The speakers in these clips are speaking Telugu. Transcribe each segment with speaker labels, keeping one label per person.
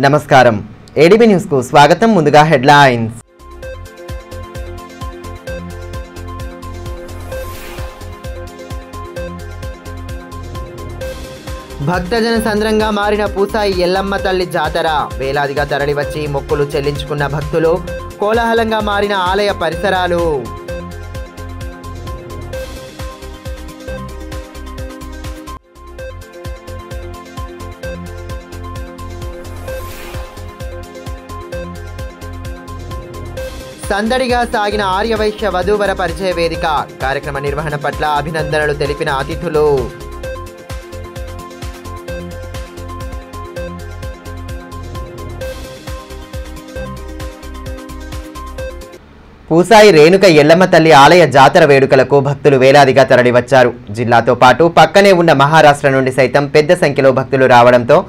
Speaker 1: నమస్కారం ఏడీబీ న్యూస్ కు స్వాగతం. ముందుగా హెడ్లైన్స్. భక్తజన సంద్రంగా మారిన పూసాయి ఎల్లమ్మ తల్లి జాతర. వేలాదిగా తరలివచ్చి మొక్కులు చెల్లించుకున్న భక్తులు, కోలాహలంగా మారిన ఆలయ పరిసరాలు. సందడిగా సాగిన ఆర్యవైశ్య వధూవర పరిచయ వేదిక. కార్యక్రమ నిర్వహణ పట్ల అభినందనలు తెలిపిన అతిథులు. పూసాయి రేణుక ఎల్లమ్మ తల్లి ఆలయ జాతర వేడుకలకు భక్తులు వేలాదిగా తరలివచ్చారు. జిల్లాతో పాటు పక్కనే ఉన్న మహారాష్ట్ర నుండి సైతం పెద్ద సంఖ్యలో భక్తులు రావడంతో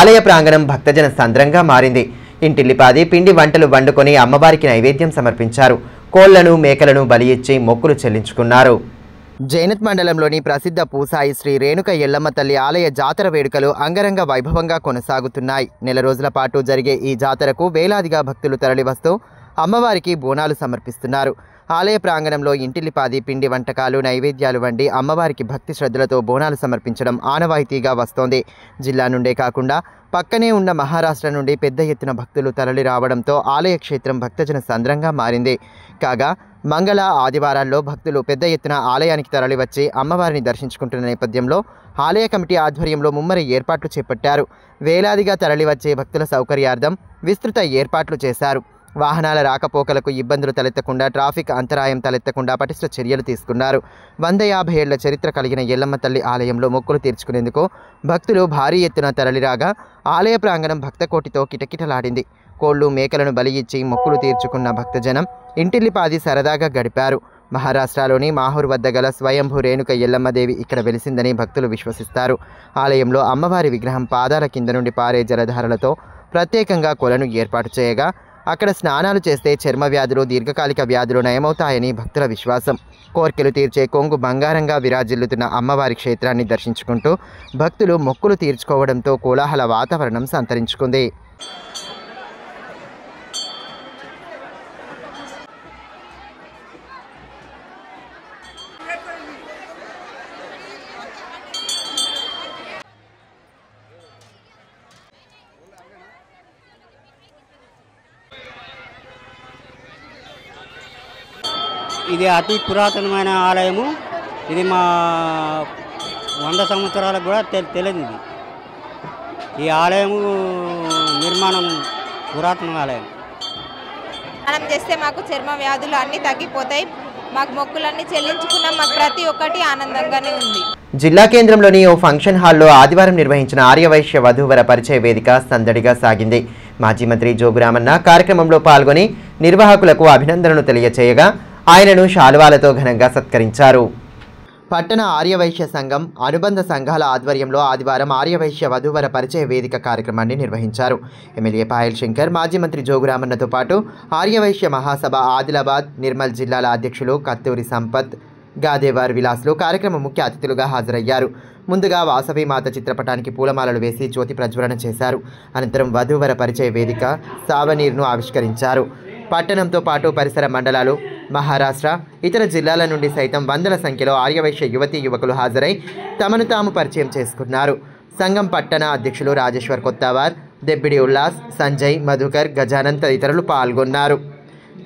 Speaker 1: ఆలయ ప్రాంగణం భక్తజన సంద్రంగా మారింది. ఇంటిల్లిపాది పిండి వంటలు వండుకొని అమ్మవారికి నైవేద్యం సమర్పించారు. కోళ్లను, మేకలను బలి ఇచ్చి మొక్కులు చెల్లించుకున్నారు. జైనత్ మండలంలోని ప్రసిద్ధ పూసాయి శ్రీ రేణుక ఎల్లమ్మ తల్లి ఆలయ జాతర వేడుకలు అంగరంగ వైభవంగా కొనసాగుతున్నాయి. నెల రోజుల పాటు జరిగే ఈ జాతరకు వేలాదిగా భక్తులు తరలివస్తూ అమ్మవారికి బోనాలు సమర్పిస్తున్నారు. ఆలయ ప్రాంగణంలో ఇంటిల్లిపాది పిండి వంటకాలు, నైవేద్యాలు వండి అమ్మవారికి భక్తి శ్రద్ధలతో బోనాలు సమర్పించడం ఆనవాయితీగా వస్తోంది. జిల్లా నుండే కాకుండా పక్కనే ఉన్న మహారాష్ట్ర నుండి పెద్ద ఎత్తున భక్తులు తరలి రావడంతో ఆలయ క్షేత్రం భక్తజన సంద్రంగా మారింది. కాగా మంగళ, ఆదివారాల్లో భక్తులు పెద్ద ఎత్తున ఆలయానికి తరలివచ్చి అమ్మవారిని దర్శించుకుంటున్న నేపథ్యంలో ఆలయ కమిటీ ఆధ్వర్యంలో ముమ్మర ఏర్పాట్లు చేపట్టారు. వేలాదిగా తరలివచ్చే భక్తుల సౌకర్యార్థం విస్తృత ఏర్పాట్లు చేశారు. వాహనాల రాకపోకలకు ఇబ్బందులు తలెత్తకుండా, ట్రాఫిక్ అంతరాయం తలెత్తకుండా పటిష్ట చర్యలు తీసుకున్నారు. 150 ఏళ్ల చరిత్ర కలిగిన ఎల్లమ్మ తల్లి ఆలయంలో మొక్కులు తీర్చుకునేందుకు భక్తులు భారీ ఎత్తున తరలిరాగా ఆలయ ప్రాంగణం భక్తకోటితో కిటకిటలాడింది. కోళ్లు, మేకలను బలి ఇచ్చి మొక్కులు తీర్చుకున్న భక్తజనం ఇంటిల్లిపాది సరదాగా గడిపారు. మహారాష్ట్రలోని మాహూర్ వద్ద గల స్వయంభూ రేణుక ఎల్లమ్మదేవి ఇక్కడ వెలిసిందని భక్తులు విశ్వసిస్తారు. ఆలయంలో అమ్మవారి విగ్రహం పాదాల కింద నుండి పారే జలధారలతో ప్రత్యేకంగా కొలను ఏర్పాటు చేయగా అక్కడ స్నానాలు చేస్తే చర్మ వ్యాధులు, దీర్ఘకాలిక వ్యాధులు నయమవుతాయని భక్తుల విశ్వాసం. కోర్కెలు తీర్చే కొంగు బంగారంగా విరాజిల్లుతున్న అమ్మవారి క్షేత్రాన్ని దర్శించుకుంటూ భక్తులు మొక్కులు తీర్చుకోవడంతో కోలాహల వాతావరణం సంతరించుకుంది.
Speaker 2: ఇది అతి పురాతనమైన ఆలయము. ఇది మా 100 సంవత్సరాలకు కూడా తెలియదు. ఈ ఆలయము నిర్మాణం పురాతన ఆలయం.
Speaker 3: స్నానం చేస్తే మాకు చర్మ వ్యాధులు అన్నీ తగ్గిపోతాయి. మాకు మొక్కులన్నీ చెల్లించుకున్నాం. మాకు ప్రతి ఒక్కటి ఆనందంగానే ఉంది.
Speaker 1: జిల్లా కేంద్రంలోని ఓ ఫంక్షన్ హాల్లో ఆదివారం నిర్వహించిన ఆర్యవైశ్య వధూవర పరిచయ వేదిక సందడిగా సాగింది. మాజీ మంత్రి జోగురామన్న కార్యక్రమంలో పాల్గొని నిర్వాహకులకు అభినందనలు తెలియచేయగా ఆయనను శాలువాలతో ఘనంగా సత్కరించారు. పట్టణ ఆర్యవైశ్య సంఘం, అనుబంధ సంఘాల ఆధ్వర్యంలో ఆదివారం ఆర్యవైశ్య వధూవర పరిచయ వేదిక కార్యక్రమాన్ని నిర్వహించారు. ఎమ్మెల్యే పాయల్ శంకర్, మాజీ మంత్రి జోగురామన్నతో పాటు ఆర్యవైశ్య మహాసభ ఆదిలాబాద్, నిర్మల్ జిల్లాల అధ్యక్షులు కత్తూరి సంపత్, గాదేవార్ విలాస్లు కార్యక్రమ ముఖ్య అతిథులుగా హాజరయ్యారు. ముందుగా వాసవి మాత చిత్రపటానికి పూలమాలలు వేసి జ్యోతి ప్రజ్వలన చేశారు. అనంతరం వధూవర పరిచయ వేదిక సావనీర్ను ఆవిష్కరించారు. పట్టణంతో పాటు పరిసర మండలాలు, మహారాష్ట్ర, ఇతర జిల్లాల నుండి సైతం వందల సంఖ్యలో ఆర్యవైశ్య యువతీ యువకులు హాజరై తమను తాము పరిచయం చేసుకున్నారు. సంఘం పట్టణ అధ్యక్షులు రాజేశ్వర్ కొత్తవార్, దెబ్బిడి ఉల్లాస్, సంజయ్, మధుకర్, గజానంద్ తదితరులు పాల్గొన్నారు.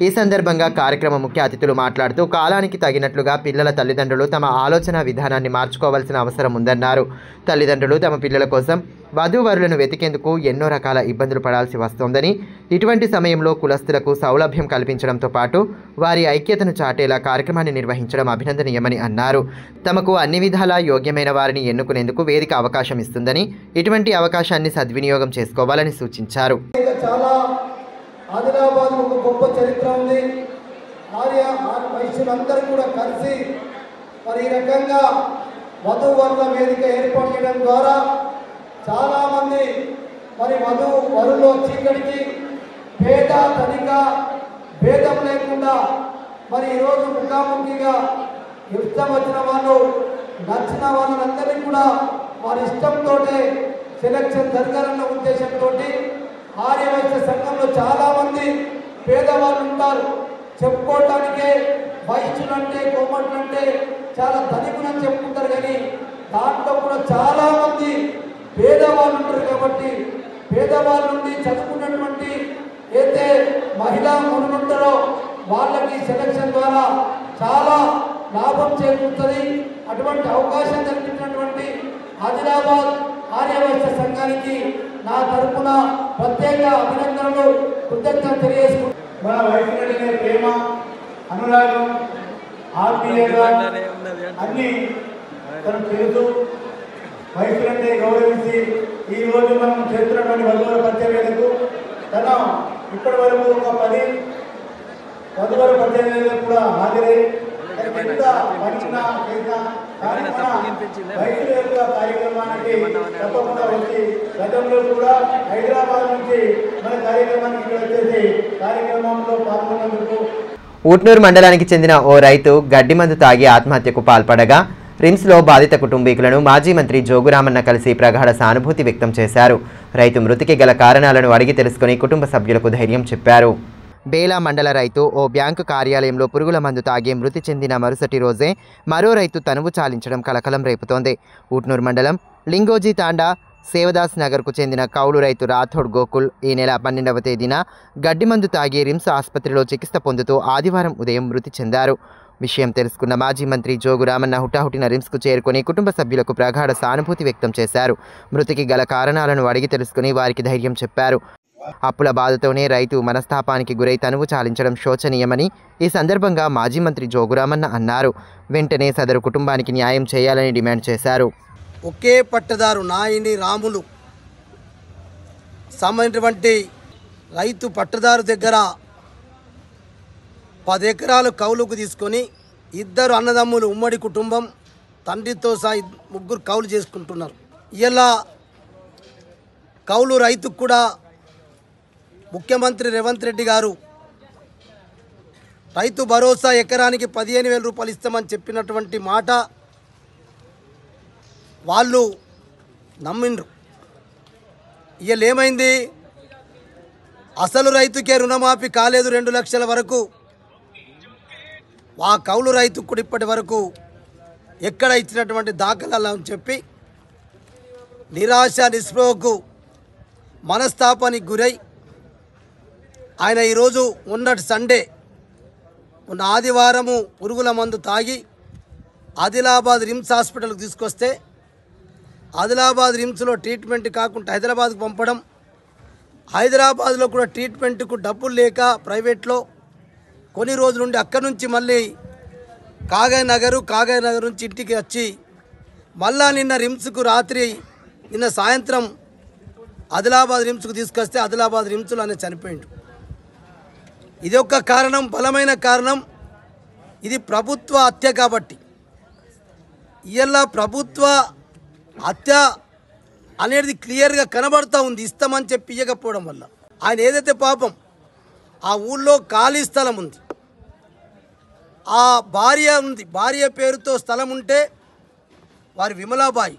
Speaker 1: ఈ సందర్భంగా కార్యక్రమ ముఖ్య అతిథులు మాట్లాడుతూ కాలానికి తగినట్లుగా పిల్లల తల్లిదండ్రులు తమ ఆలోచన విధానాన్ని మార్చుకోవాల్సిన అవసరం ఉందన్నారు. తల్లిదండ్రులు తమ పిల్లల కోసం వధూవరులను వెతికేందుకు ఎన్నో రకాల ఇబ్బందులు పడాల్సి వస్తోందని, ఇటువంటి సమయంలో కులస్తులకు సౌలభ్యం కల్పించడంతో పాటు వారి ఐక్యతను చాటేలా కార్యక్రమాన్ని నిర్వహించడం అభినందనీయమని అన్నారు. తమకు అన్ని విధాలా యోగ్యమైన వారిని ఎన్నుకునేందుకు వేదిక అవకాశం ఇస్తుందని, ఇటువంటి అవకాశాన్ని సద్వినియోగం చేసుకోవాలని సూచించారు.
Speaker 4: ఆదిలాబాద్ ఒక గొప్ప చరిత్ర ఉంది. ఆర్య వైశ్యులందరూ కూడా కలిసి మరి ఈ రకంగా వధూవరుల వేదిక ఏర్పాటు చేయడం ద్వారా చాలామంది మరి వరులో చీకటికి పేద ధనిక భేదం లేకుండా మరి ఈరోజు ముఖాముఖిగా ఇష్టం వచ్చిన వాళ్ళు, నచ్చిన వాళ్ళందరినీ కూడా వారి ఇష్టంతో సెలక్షన్ జరగాలన్న ఉద్దేశంతో ఆర్యవైశ్య సంఘంలో చాలామంది పేదవాళ్ళు ఉంటారు. చెప్పుకోవటానికే వైశ్యులంటే కోమట్లంటే చాలా ధనికులని చెప్పుకుంటారు, కానీ దాంట్లో కూడా చాలామంది పేదవాళ్ళు ఉంటారు. కాబట్టి పేదవాళ్ళ నుండి చదువుకున్నటువంటి అయితే మహిళా ఉంటారో వాళ్ళకి సెలక్షన్ ద్వారా చాలా లాభం చేకూరుతుంది. అటువంటి అవకాశం కల్పించినటువంటి ఆదిలాబాద్ ఆర్యవైశ్య సంఘానికి నా తరపున ప్రత్యేక అభినందనలు, కృతజ్ఞత తెలియజేసుకుంటున్నాను. మన వైద్యులనే ప్రేమ, అనురాగం, ఆత్మీయత అన్నీ తనకు తెలుసు. వైద్యులంటే గౌరవించి ఈరోజు మనం చేస్తున్నటువంటి వధువుల ప్రత్యేకతకు తన ఇప్పటి వరకు ఒక 10 వధువుల ప్రత్యేకతకు కూడా హాజరై ఎంత పనిచినా చేసినా కానీ మన వైద్యుల యొక్క కార్యక్రమానికి తప్పకుండా వచ్చి గతంలో కూడా హైదరాబాద్ నుంచి మన కార్యక్రమానికి వచ్చేసి కార్యక్రమంలో పాల్గొన్నందుకు.
Speaker 1: ఊట్నూరు మండలానికి చెందిన ఓ రైతు గడ్డి మందు తాగి ఆత్మహత్యకు పాల్పడగా రిమ్స్లో బాధిత కుటుంబీకులను మాజీ మంత్రి జోగురామన్న కలిసి ప్రగాఢ సానుభూతి వ్యక్తం చేశారు. రైతు మృతికి గల కారణాలను అడిగి తెలుసుకుని కుటుంబ సభ్యులకు ధైర్యం చెప్పారు. బేలా మండల రైతు ఓ బ్యాంకు కార్యాలయంలో పురుగుల మందు తాగి మృతి చెందిన మరుసటి రోజే మరో రైతు తనువు చాలించడం కలకలం రేపుతోంది. ఊట్నూరు మండలం లింగోజీ తాండా సేవదాస్ నగర్కు చెందిన కౌలు రైతు రాథోడ్ గోకుల్ ఈ నెల 12వ తేదీన గడ్డి మందు తాగి రిమ్స్ ఆసుపత్రిలో చికిత్స పొందుతూ ఆదివారం ఉదయం మృతి చెందారు. విషయం తెలుసుకున్న మాజీ మంత్రి జోగురామన్న హుటాహుటిన రిమ్స్కు చేరుకుని కుటుంబ సభ్యులకు ప్రగాఢ సానుభూతి వ్యక్తం చేశారు. మృతికి గల కారణాలను అడిగి తెలుసుకుని వారికి ధైర్యం చెప్పారు. అప్పుల బాధతోనే రైతు మనస్తాపానికి గురై తనువు చాలించడం శోచనీయమని ఈ సందర్భంగా మాజీ మంత్రి జోగురామన్న అన్నారు. వెంటనే సదరు కుటుంబానికి న్యాయం చేయాలని డిమాండ్ చేశారు.
Speaker 5: ఒకే పట్టదారు నాయని రాములు సమైనటువంటి రైతు పట్టదారు దగ్గర 10 ఎకరాలు కౌలుకు తీసుకొని ఇద్దరు అన్నదమ్ములు ఉమ్మడి కుటుంబం తండ్రితో సహా 3 కౌలు చేసుకుంటున్నారు. ఇలా కౌలు రైతుకు కూడా ముఖ్యమంత్రి రేవంత్ రెడ్డి గారు రైతు భరోసా ఎకరానికి 15,000 రూపాయలు ఇస్తామని చెప్పినటువంటి మాట వాళ్ళు నమ్మిండ్రు. ఇవాళ ఏమైంది? అసలు రైతుకే రుణమాఫీ కాలేదు 2 లక్షల వరకు. ఆ కౌలు రైతుకు కూడా ఇప్పటి వరకు ఎక్కడ ఇచ్చినటువంటి దాఖలాలు అని చెప్పి నిరాశ నిస్పృహకు మనస్తాపానికి గురై ఆయన ఈరోజు ఉన్నటి సండే ఉన్న ఆదివారము పురుగుల మందు తాగి ఆదిలాబాద్ రిమ్స్ హాస్పిటల్కి తీసుకొస్తే ఆదిలాబాద్ రిమ్స్లో ట్రీట్మెంట్ కాకుండా హైదరాబాద్కు పంపడం, హైదరాబాద్లో కూడా ట్రీట్మెంట్కు డబ్బులు లేక ప్రైవేట్లో కొన్ని రోజుల నుండి అక్కడి నుంచి మళ్ళీ కాగజ్ నగర్ నుంచి ఇంటికి వచ్చి మళ్ళా నిన్న రిమ్స్కు రాత్రి నిన్న సాయంత్రం ఆదిలాబాద్ రిమ్స్కు తీసుకొస్తే ఆదిలాబాద్ రిమ్స్లోనే చనిపోయిండు. ఇది ఒక కారణం, బలమైన కారణం. ఇది ప్రభుత్వ హత్య కాబట్టి ఇవాళ ప్రభుత్వ హత్య అనేది క్లియర్గా కనబడుతూ ఉంది. ఇస్తామని చెప్పి ఇవ్వకపోవడం వల్ల ఆయన ఏదైతే పాపం ఆ ఊళ్ళో ఖాళీ స్థలం ఉంది, ఆ భార్య ఉంది, భార్య పేరుతో స్థలం ఉంటే వారి విమలాబాయి,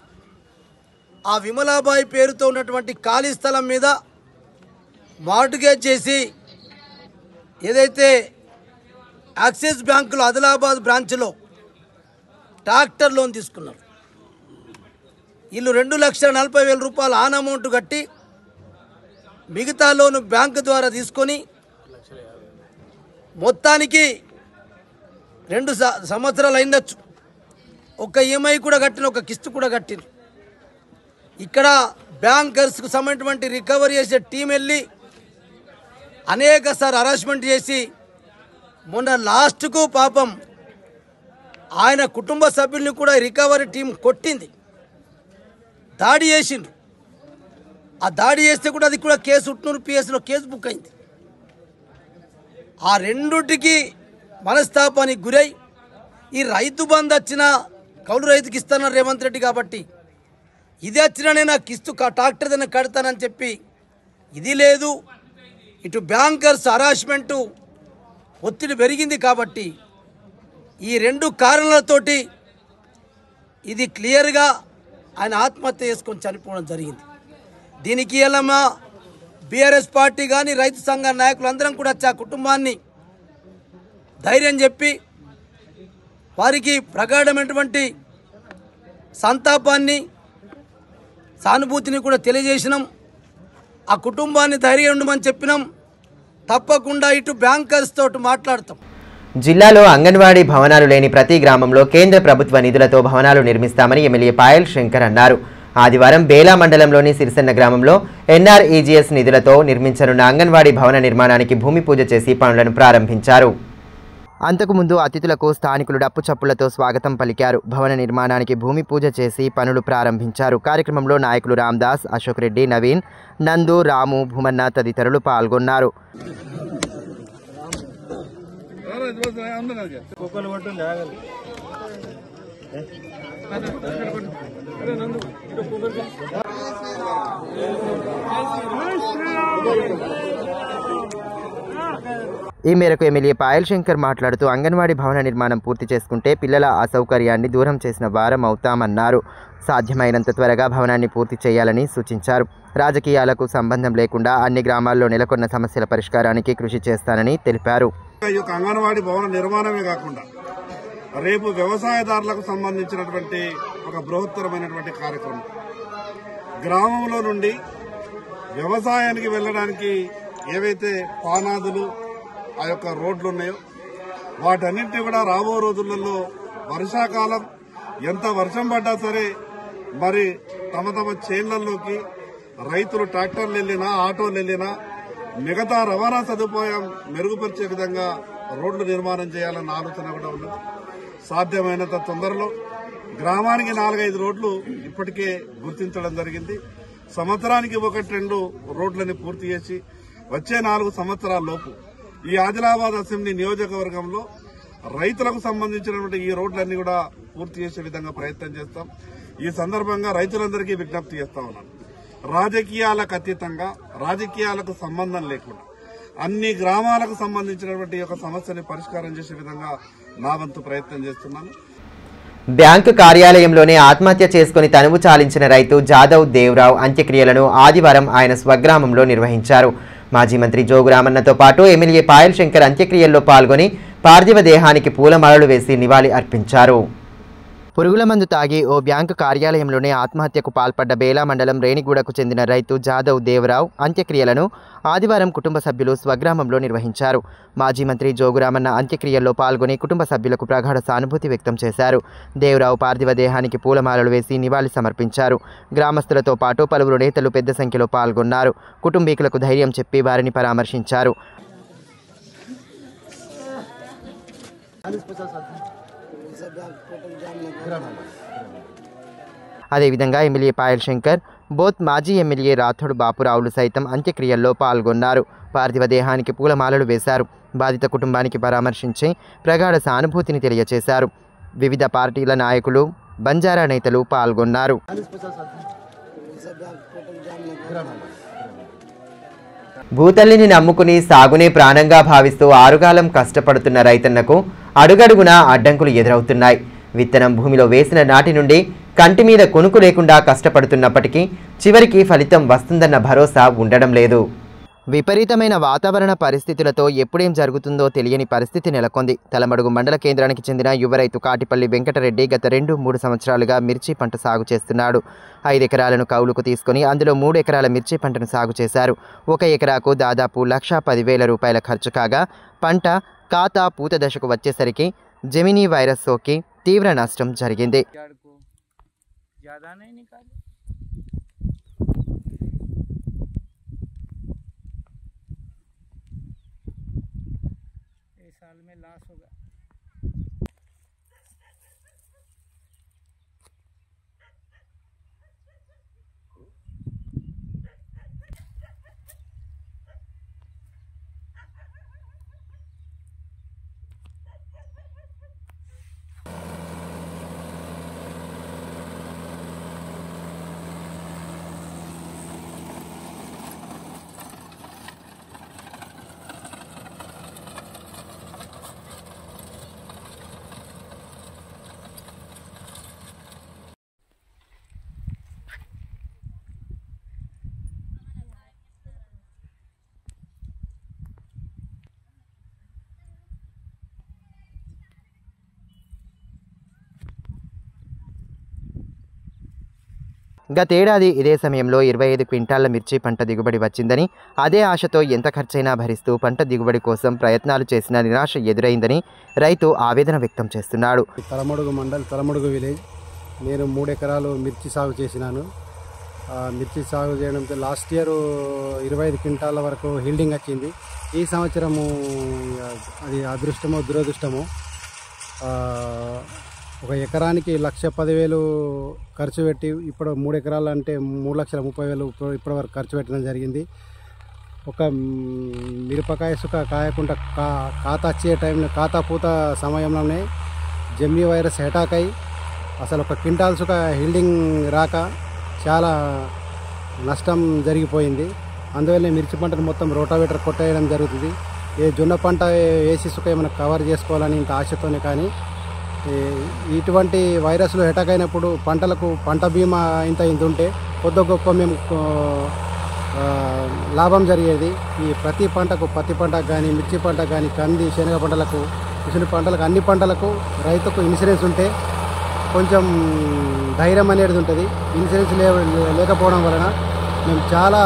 Speaker 5: ఆ విమలాబాయి పేరుతో ఉన్నటువంటి ఖాళీ స్థలం మీద మార్టిగేజ్ చేసి ఏదైతే యాక్సిస్ బ్యాంకులో ఆదిలాబాద్ బ్రాంచ్లో ట్రాక్టర్ లోన్ తీసుకున్నారు. వీళ్ళు 2,40,000 రూపాయలు ఆన్ అమౌంట్ కట్టి మిగతా లోను బ్యాంకు ద్వారా తీసుకొని మొత్తానికి 2 సంవత్సరాలు అయిందచ్చు. ఒక ఈఎంఐ కూడా కట్టిన, ఒక కిస్తు కూడా కట్టిన. ఇక్కడ బ్యాంకర్స్కు సంబంధించినటువంటి రికవరీ చేసే టీం వెళ్ళి అనేకసార్లు హరాస్మెంట్ చేసి మొన్న లాస్ట్కు పాపం ఆయన కుటుంబ సభ్యుల్ని కూడా రికవరీ టీం కొట్టింది, దాడి చేసిండ్రు. ఆ దాడి చేస్తే కూడా అది కూడా కేసు ఉట్నూరు పిఎస్లో కేసు బుక్ అయింది. ఆ రెండుటికి మనస్తాపానికి గురై ఈ రైతు బంధు వచ్చిన కౌలు రైతుకి ఇస్తానన్నారు రేవంత్ రెడ్డి కాబట్టి, ఇది వచ్చినానే నాకు ఇస్తూ ట్రాక్టర్ దాన్ని కడతానని చెప్పి ఇది లేదు. ఇటు బ్యాంకర్స్ హరాస్మెంటు ఒత్తిడి పెరిగింది కాబట్టి ఈ 2 కారణాలతోటి ఇది క్లియర్గా ఆయన ఆత్మహత్య చేసుకొని చనిపోవడం జరిగింది. దీనికి ఇలా మా బీఆర్ఎస్ పార్టీ కానీ రైతు సంఘ నాయకులందరం కూడా వచ్చి ఆ కుటుంబాన్ని ధైర్యం చెప్పి వారికి ప్రగాఢమైనటువంటి సంతాపాన్ని సానుభూతిని కూడా తెలియజేసినాం. ఆ కుటుంబాన్ని ధైర్యం ఉండమని చెప్పినాం. తప్పకుండా ఇటు బ్యాంకర్స్ తోటి మాట్లాడతాం.
Speaker 1: జిల్లాలో అంగన్వాడీ భవనాలు లేని ప్రతి గ్రామంలో కేంద్ర ప్రభుత్వ నిధులతో భవనాలు నిర్మిస్తామని ఎమ్మెల్యే పాయల్ శంకర్ అన్నారు. ఆదివారం బేలా మండలంలోని సిరిసన్న గ్రామంలో ఎన్ఆర్ఈజీఎస్ నిధులతో నిర్మించనున్న అంగన్వాడీ భవన నిర్మాణానికి భూమి పూజ చేసి పనులను ప్రారంభించారు. అంతకుముందు అతిథులకు స్థానికులు డప్పు చప్పులతో స్వాగతం పలికారు. భవన నిర్మాణానికి భూమి పూజ చేసి పనులు ప్రారంభించారు. కార్యక్రమంలో నాయకులు రామ్దాస్, అశోక్ రెడ్డి, నవీన్, నందు, రాము, భూమన్న తదితరులు పాల్గొన్నారు. ఈ మేరకు ఎమ్మెల్యే పాయల్ శంకర్ మాట్లాడుతూ అంగన్వాడీ భవన నిర్మాణం పూర్తి చేసుకుంటే పిల్లల అసౌకర్యాన్ని దూరం చేసిన వారం అవుతామన్నారు. సాధ్యమైనంత త్వరగా భవనాన్ని పూర్తి చేయాలని సూచించారు. రాజకీయాలకు సంబంధం లేకుండా అన్ని గ్రామాల్లో నెలకొన్న సమస్యల పరిష్కారానికి కృషి చేస్తానని తెలిపారు.
Speaker 6: అంగన్వాడీ భవన నిర్మాణమే కాకుండా రేపు వ్యవసాయదారులకు సంబంధించినటువంటి ఒక బృహత్తరమైనటువంటి కార్యక్రమం. గ్రామంలో నుండి వ్యవసాయానికి వెళ్ళడానికి ఏవైతే పానాదులు ఆ యొక్క రోడ్లు ఉన్నాయో వాటన్నింటినీ కూడా రాబో రోజులలో వర్షాకాలం ఎంత వర్షం పడ్డా సరే మరి తమ తమ చేన్లలోకి రైతులు ట్రాక్టర్లు వెళ్ళినా ఆటోలు వెళ్ళినా మిగతా రవాణా సదుపాయం మెరుగుపరిచే విధంగా రోడ్లు నిర్మాణం చేయాలన్న ఆలోచన కూడా ఉన్నది. సాధ్యమైనంత తొందరలో గ్రామానికి 4-5 రోడ్లు ఇప్పటికే గుర్తించడం జరిగింది. సంవత్సరానికి 1-2 రోడ్లని పూర్తి చేసి వచ్చే 4 సంవత్సరాల లోపు ఈ ఆదిలాబాద్ అసెంబ్లీ నియోజకవర్గంలో రైతులకు సంబంధించినటువంటి ఈ రోడ్లన్నీ కూడా పూర్తి చేసే విధంగా ప్రయత్నం చేస్తాం. ఈ సందర్భంగా రైతులందరికీ విజ్ఞప్తి చేస్తా ఉన్నాను. రాజకీయాలకు అతీతంగా, రాజకీయాలకు సంబంధం లేకుండా అన్ని గ్రామాలకు సంబంధించినటువంటి ఒక సమస్యని పరిష్కారం చేసే విధంగా నా వంతు ప్రయత్నం చేస్తున్నాను.
Speaker 1: బ్యాంకు కార్యాలయంలోనే ఆత్మహత్య చేసుకుని తనువు చాలించిన రైతు జాదవ్ దేవరావు అంత్యక్రియలను ఆదివారం ఆయన స్వగ్రామంలో నిర్వహించారు. మాజీ మంత్రి జోగు రామన్నతో పాటు ఎమ్మెల్యే పాయల్ శంకర్ అంత్యక్రియల్లో పాల్గొని పార్థివ దేహానికి పూలమాలలు వేసి నివాళి అర్పించారు. పురుగుల మందు తాగి ఓ బ్యాంకు కార్యాలయంలోనే ఆత్మహత్యకు పాల్పడ్డ బేలా మండలం రేణిగూడకు చెందిన రైతు జాదవ్ దేవరావు అంత్యక్రియలను ఆదివారం కుటుంబ సభ్యులు స్వగ్రామంలో నిర్వహించారు. మాజీ మంత్రి జోగురామన్న అంత్యక్రియల్లో పాల్గొని కుటుంబ సభ్యులకు ప్రగాఢ సానుభూతి వ్యక్తం చేశారు. దేవరావు పార్థివ దేహానికి పూలమాలలు వేసి నివాళి సమర్పించారు. గ్రామస్తులతో పాటు పలువురు నేతలు పెద్ద సంఖ్యలో పాల్గొన్నారు. కుటుంబీకులకు ధైర్యం చెప్పి వారిని పరామర్శించారు. అదేవిధంగా ఎమ్మెల్యే పాయల్ శంకర్, బోత్ మాజీ ఎమ్మెల్యే రాథోడ్ బాపురావులు సైతం అంత్యక్రియల్లో పాల్గొన్నారు. పార్థివ దేహానికి పూలమాలలు వేశారు. బాధిత కుటుంబానికి పరామర్శించి ప్రగాఢ సానుభూతిని తెలియజేశారు. వివిధ పార్టీల నాయకులు, బంజారా నేతలు పాల్గొన్నారు. భూతల్లిని నమ్ముకుని సాగునే ప్రాణంగా భావిస్తూ ఆరుగాలం కష్టపడుతున్న రైతన్నకు అడుగడుగునా అడ్డంకులు ఎదురవుతున్నాయి. విత్తనం భూమిలో వేసిన నాటి నుండి కంటి మీద కొనుకు లేకుండా కష్టపడుతున్నప్పటికీ చివరికి ఫలితం వస్తుందన్న భరోసా ఉండడం లేదు. విపరీతమైన వాతావరణ పరిస్థితులతో ఎప్పుడేం జరుగుతుందో తెలియని పరిస్థితి నెలకొంది. తలమడుగు మండల కేంద్రానికి చెందిన యువ రైతు కాటిపల్లి వెంకటరెడ్డి గత 2-3 సంవత్సరాలుగా మిర్చి పంట సాగు చేస్తున్నాడు. 5 ఎకరాలను కౌలుకు తీసుకుని అందులో 3 ఎకరాల మిర్చి పంటను సాగు చేశారు. 1 ఎకరాకు దాదాపు 1,10,000 రూపాయల ఖర్చు కాగా పంట కాతా పూత దశకు వచ్చేసరికి జెమినీ వైరస్ సోకి తీవ్ర నష్టం జరిగింది.
Speaker 7: साल में लॉस होगा।
Speaker 1: గతేడాది ఇదే సమయంలో 25 క్వింటాళ్ల మిర్చి పంట దిగుబడి వచ్చిందని, అదే ఆశతో ఎంత ఖర్చైనా భరిస్తూ పంట దిగుబడి కోసం ప్రయత్నాలు చేసినా నిరాశ ఎదురైందని రైతు ఆవేదన వ్యక్తం చేస్తున్నాడు.
Speaker 7: తలమడుగు మండల్ తలమడుగు విలేజ్. నేను 3 ఎకరాలు మిర్చి సాగు చేసినాను. మిర్చి సాగు చేయడంతో లాస్ట్ ఇయర్ 25 క్వింటాల వరకు హీల్డింగ్ వచ్చింది. ఈ సంవత్సరము అది అదృష్టమో దురదృష్టమో ఒక ఎకరానికి 1,10,000 ఖర్చు పెట్టి ఇప్పుడు 3 ఎకరాలు అంటే 3,30,000 ఇప్పటి వరకు ఖర్చు పెట్టడం జరిగింది. ఒక మిరపకాయ సుఖ కాయకుండా ఖాతా వచ్చే టైంలో ఖాతా పూత సమయంలోనే జమ్మి వైరస్ అటాక్ అయ్యి అసలు ఒక క్వింటాల్ సుఖ హీల్డింగ్ రాక చాలా నష్టం జరిగిపోయింది. అందువల్ల మిర్చి పంటను మొత్తం రోటావేటర్ కొట్టేయడం జరుగుతుంది. ఏ జొన్న పంట వేసి సుఖ ఏమైనా కవర్ చేసుకోవాలని ఇంత ఆశతోనే, కానీ ఇటువంటి వైరస్లు అటాక్ అయినప్పుడు పంటలకు పంట బీమా ఇంత ఉంటే కొద్ది గొప్ప మేము లాభం జరిగేది. ఈ ప్రతి పంటకు పత్తి పంటకు కానీ మిర్చి పంటకు కానీ కంది శనగ పంటలకు ఇసుని పంటలకు అన్ని పంటలకు రైతుకు ఇన్సూరెన్స్ ఉంటే కొంచెం ధైర్యం అనేది ఉంటుంది. ఇన్సూరెన్స్ లేకపోవడం వలన మేము చాలా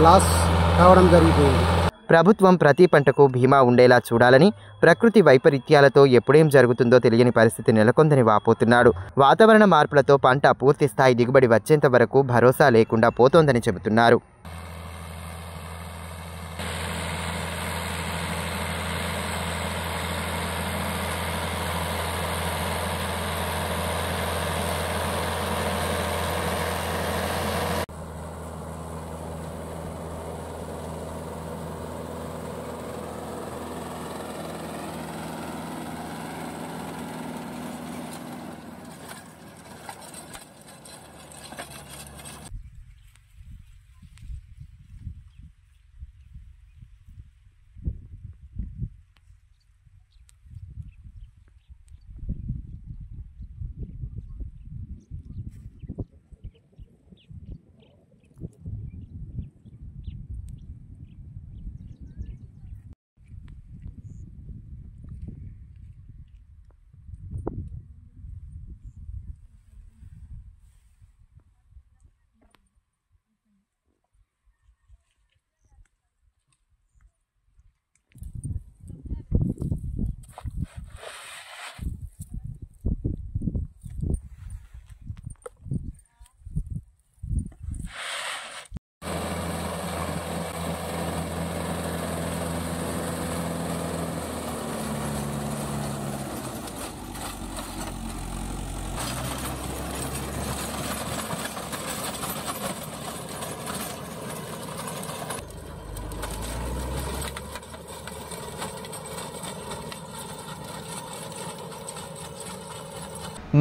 Speaker 7: లాస్ కావడం జరిగిపోయింది.
Speaker 1: ప్రభుత్వం ప్రతి పంటకు బీమా ఉండేలా చూడాలని, ప్రకృతి వైపరీత్యాలతో ఎప్పుడేం జరుగుతుందో తెలియని పరిస్థితి నెలకొందని వాపోతున్నాడు. వాతావరణ మార్పులతో పంట పూర్తి స్థాయి దిగుబడి వచ్చేంత వరకు భరోసా లేకుండా పోతోందని చెబుతున్నారు.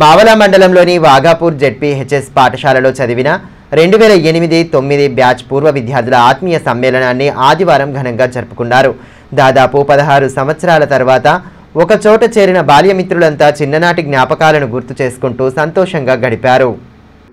Speaker 1: మావల మండలంలోని వాఘాపూర్ జెడ్పీహెచ్ఎస్ పాఠశాలలో చదివిన 2008-9 బ్యాచ్ పూర్వ విద్యార్థుల ఆత్మీయ సమ్మేళనాన్ని ఆదివారం ఘనంగా జరుపుకున్నారు. దాదాపు 16 సంవత్సరాల తర్వాత ఒక చోట చేరిన బాల్యమిత్రులంతా చిన్ననాటి జ్ఞాపకాలను గుర్తు చేసుకుంటూ సంతోషంగా గడిపారు.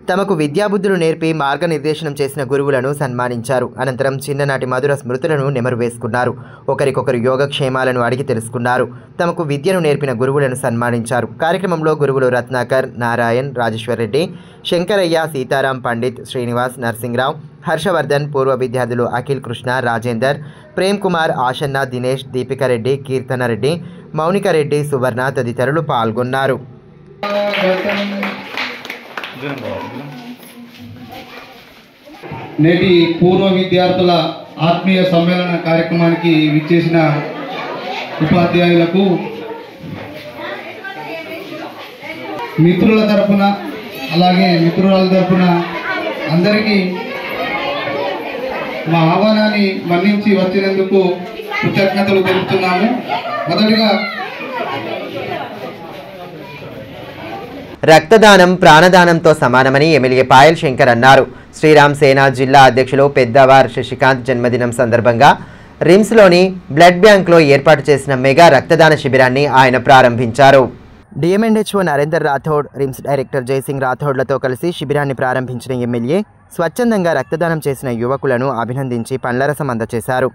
Speaker 1: తమకు విద్యాబుద్ధులు నేర్పి మార్గనిర్దేశనం చేసిన గురువులను సన్మానించారు. అనంతరం చిన్ననాటి మధుర స్మృతులను నెమరు వేసుకున్నారు. ఒకరికొకరు యోగక్షేమాలను అడిగి తెలుసుకున్నారు. తమకు విద్యను నేర్పిన గురువులను సన్మానించారు. కార్యక్రమంలో గురువులు రత్నాకర్, నారాయణ్, రాజేశ్వర్ రెడ్డి, శంకరయ్య, సీతారాం, పండిత్, శ్రీనివాస్, నర్సింగ్రావు, హర్షవర్ధన్, పూర్వ విద్యార్థులు అఖిల్ కృష్ణ, రాజేందర్, ప్రేమ్ కుమార్, ఆశన్న, దినేష్, దీపికారెడ్డి, కీర్తనరెడ్డి, మౌనికారెడ్డి, సువర్ణ తదితరులు పాల్గొన్నారు.
Speaker 8: నేటి పూర్వ విద్యార్థుల ఆత్మీయ సమ్మేళన కార్యక్రమానికి విచ్చేసిన ఉపాధ్యాయులకు, మిత్రుల తరపున అలాగే మిత్రుల తరపున అందరికీ మా ఆహ్వానాన్ని మన్నించి వచ్చినందుకు కృతజ్ఞతలు తెలుపుతున్నాము. మొదటిగా
Speaker 1: రక్తదానం ప్రాణదానంతో సమానమని ఎమ్మెల్యే పాయల్ శంకర్ అన్నారు. శ్రీరామ్ సేన జిల్లా అధ్యక్షులు పెద్దవార్ శశికాంత్ జన్మదినం సందర్భంగా రిమ్స్లోని బ్లడ్ బ్యాంక్లో ఏర్పాటు చేసిన మెగా రక్తదాన శిబిరాన్ని ఆయన ప్రారంభించారు. DMNHO Narender Rathod, RIMS director Jaisingh రాథోడ్లతో కలిసి శిబిరాన్ని ప్రారంభించిన ఎమ్మెల్యే స్వచ్ఛందంగా రక్తదానం చేసిన యువకులను అభినందించి పండ్లరసం అందజేశారు.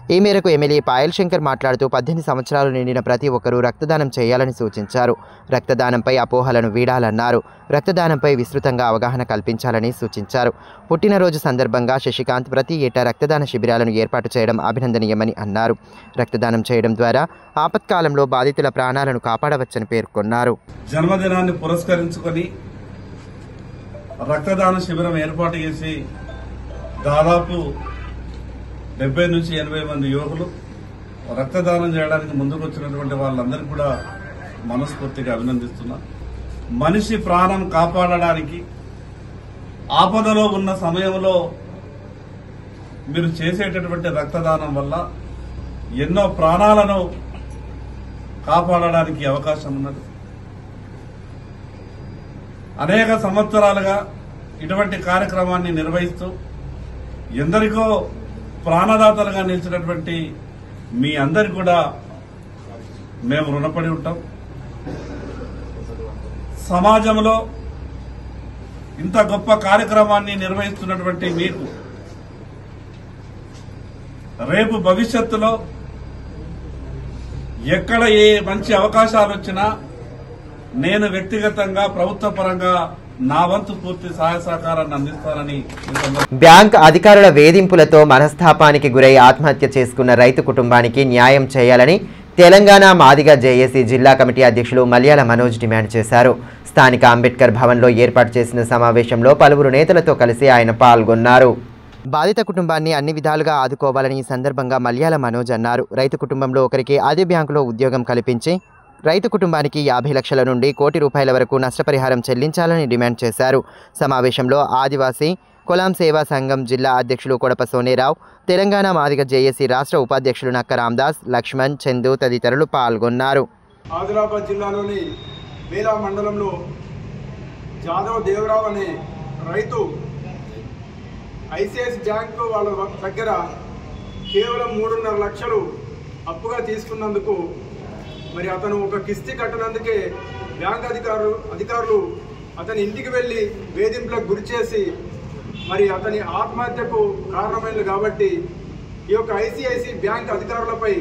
Speaker 1: ఈ మేరకు ఎమ్మెల్యే పాయల్ శంకర్ మాట్లాడుతూ 18 సంవత్సరాలు నిండిన ప్రతి ఒక్కరూ రక్తదానం చేయాలని సూచించారు. రక్తదానంపై అపోహలను వీడాలన్నారు. రక్తదానంపై విస్తృతంగా అవగాహన కల్పించాలని సూచించారు. పుట్టినరోజు సందర్భంగా శశికాంత్ ప్రతి ఏటా రక్తదాన శిబిరాలను ఏర్పాటు చేయడం అభినందనీయమని అన్నారు. రక్తదానం చేయడం ద్వారా ఆపత్కాలంలో బాధితుల ప్రాణాలను కాపాడవచ్చని పేర్కొన్నారు.
Speaker 6: జన్మదినాన్ని పురస్కరించుకొని రక్తదాన శిబిరం ఏర్పాటు చేసి దాదాపు 70 నుంచి 80 మంది యువకులు రక్తదానం చేయడానికి ముందుకు వచ్చినటువంటి వాళ్ళందరికీ కూడా మనస్ఫూర్తిగా అభినందిస్తున్నా. మనిషి ప్రాణం కాపాడడానికి ఆపదలో ఉన్న సమయంలో మీరు చేసేటటువంటి రక్తదానం వల్ల ఎన్నో ప్రాణాలను కాపాడడానికి అవకాశం ఉన్నది. అనేక సంవత్సరాలుగా ఇటువంటి కార్యక్రమాన్ని నిర్వహిస్తూ ఎందరికో ప్రాణదాతలుగా నిలిచినటువంటి మీ అందరికి కూడా మేము రుణపడి ఉంటాం. సమాజంలో ఇంత గొప్ప కార్యక్రమాన్ని నిర్వహిస్తున్నటువంటి మీకు రేపు భవిష్యత్తులో ఎక్కడ ఏ మంచి అవకాశాలు వచ్చినా నేను వ్యక్తిగతంగా ప్రభుత్వ పరంగా నా వంతు పూర్తి సహాయ సహకారాన్ని అందిస్తానని.
Speaker 1: బ్యాంక్ అధికారుల వేధింపులతో మనస్తాపానికి గురై ఆత్మహత్య చేసుకున్న రైతు కుటుంబానికి న్యాయం చేయాలని తెలంగాణ మాదిగ జేఏసీ జిల్లా కమిటీ అధ్యక్షులు మల్యాల మనోజ్ డిమాండ్ చేశారు. స్థానిక అంబేద్కర్ భవన్లో ఏర్పాటు చేసిన సమావేశంలో పలువురు నేతలతో కలిసి ఆయన పాల్గొన్నారు. బాధిత కుటుంబాన్ని అన్ని విధాలుగా ఆదుకోవాలని ఈ సందర్భంగా మల్యాల మనోజ్ అన్నారు. రైతు కుటుంబంలో ఒకరికి అదే బ్యాంకులో ఉద్యోగం కల్పించి రైతు కుటుంబానికి 50 లక్షల నుండి ₹1 కోటి వరకు నష్టపరిహారం చెల్లించాలని డిమాండ్ చేశారు. సమావేశంలో ఆదివాసీ కొలాం సేవా సంఘం జిల్లా అధ్యక్షులు కొడప సోనేరావు, తెలంగాణ మాదిగ జేఏసీ రాష్ట్ర ఉపాధ్యక్షులు నక్క రామదాస్, లక్ష్మణ్, చందు తదితరులు పాల్గొన్నారు.
Speaker 9: ఆదిలాబాద్ జిల్లాలోని వేలా మండలంలో జాదవ్ దేవరావు అనే రైతు ఐసిఐసి బ్యాంకు వాళ్ళ దగ్గర కేవలం 3.5 లక్షలు అప్పుగా తీసుకున్నందుకు మరి అతను ఒక కిస్తీ కట్టనందుకే బ్యాంక్ అధికారులు అతని ఇంటికి వెళ్ళి వేధింపులకు గురి చేసి మరి అతని ఆత్మహత్యకు కారణమైంది. కాబట్టి ఈ యొక్క ఐసిఐసి బ్యాంక్ అధికారులపై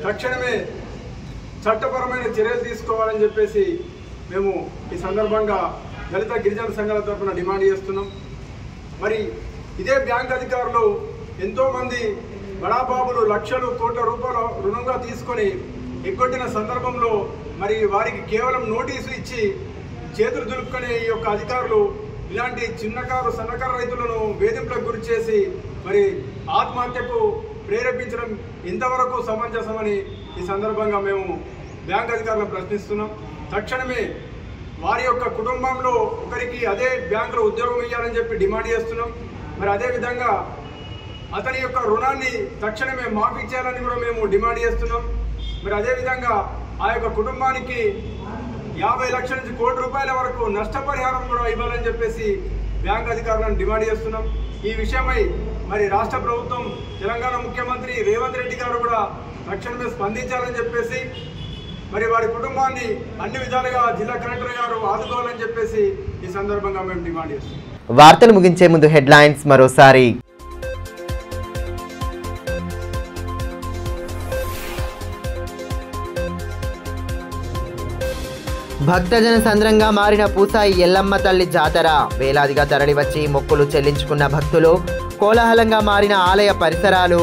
Speaker 9: తక్షణమే చట్టపరమైన చర్యలు తీసుకోవాలని చెప్పేసి మేము ఈ సందర్భంగా దళిత గిరిజన సంఘాల తరఫున డిమాండ్ చేస్తున్నాం. మరి ఇదే బ్యాంక్ అధికారులు ఎంతోమంది బడాబాబులు లక్షలు కోట్ల రూపాయల రుణంగా తీసుకొని ఎగ్గొట్టిన సందర్భంలో మరి వారికి కేవలం నోటీసు ఇచ్చి చేతులు దులుపుకునే ఈ యొక్క అధికారులు ఇలాంటి చిన్నకారు సన్నకారు రైతులను వేధింపులకు గురి చేసి మరి ఆత్మహత్యకు ప్రేరేపించడం ఇంతవరకు సమంజసమని ఈ సందర్భంగా మేము బ్యాంక్ అధికారులను ప్రశ్నిస్తున్నాం. తక్షణమే వారి యొక్క కుటుంబంలో ఒకరికి అదే బ్యాంకులో ఉద్యోగం ఇవ్వాలని చెప్పి డిమాండ్ చేస్తున్నాం. మరి అదేవిధంగా అతని యొక్క రుణాన్ని తక్షణమే మాఫీ చేయాలని కూడా మేము డిమాండ్ చేస్తున్నాం. మరి అదేవిధంగా ఆ యొక్క కుటుంబానికి 50 లక్షల నుంచి ₹1 కోటి వరకు నష్టపరిహారం కూడా ఇవ్వాలని చెప్పేసి బ్యాంక్ అధికారులను డిమాండ్ చేస్తున్నాం. ఈ విషయమై మరి రాష్ట్ర ప్రభుత్వం తెలంగాణ ముఖ్యమంత్రి రేవంత్ రెడ్డి గారు కూడా తక్షణమే స్పందించాలని చెప్పేసి మరి వారి కుటుంబాన్ని అన్ని విధాలుగా జిల్లా కలెక్టర్ గారు ఆదుకోవాలని చెప్పేసి ఈ సందర్భంగా మేము డిమాండ్ చేస్తున్నాం.
Speaker 1: వార్తలు ముగించే ముందు హెడ్లైన్స్ మరోసారి. భక్తజన సంద్రంగా మారిన పూసాయి ఎల్లమ్మ తల్లి జాతర. వేలాదిగా తరలివచ్చి మొక్కులు చెల్లించుకున్న భక్తులు, కోలాహలంగా మారిన ఆలయ పరిసరాలు.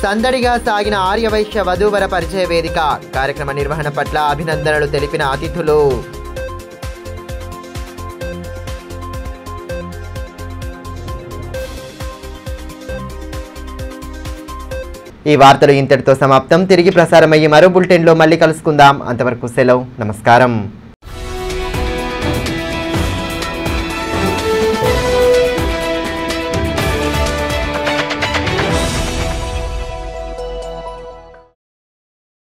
Speaker 1: సందడిగా సాగిన ఆర్యవైశ్య వధూవర పరిచయ వేదిక. కార్యక్రమ నిర్వహణ పట్ల అభినందనలు తెలిపిన అతిథులు. ఈ వార్తలు ఇంతటితో సమాప్తం. తిరిగి ప్రసారమయ్యే మరో బులెటిన్లో మళ్ళీ కలుసుకుందాం. అంతవరకు సెలవు. నమస్కారం.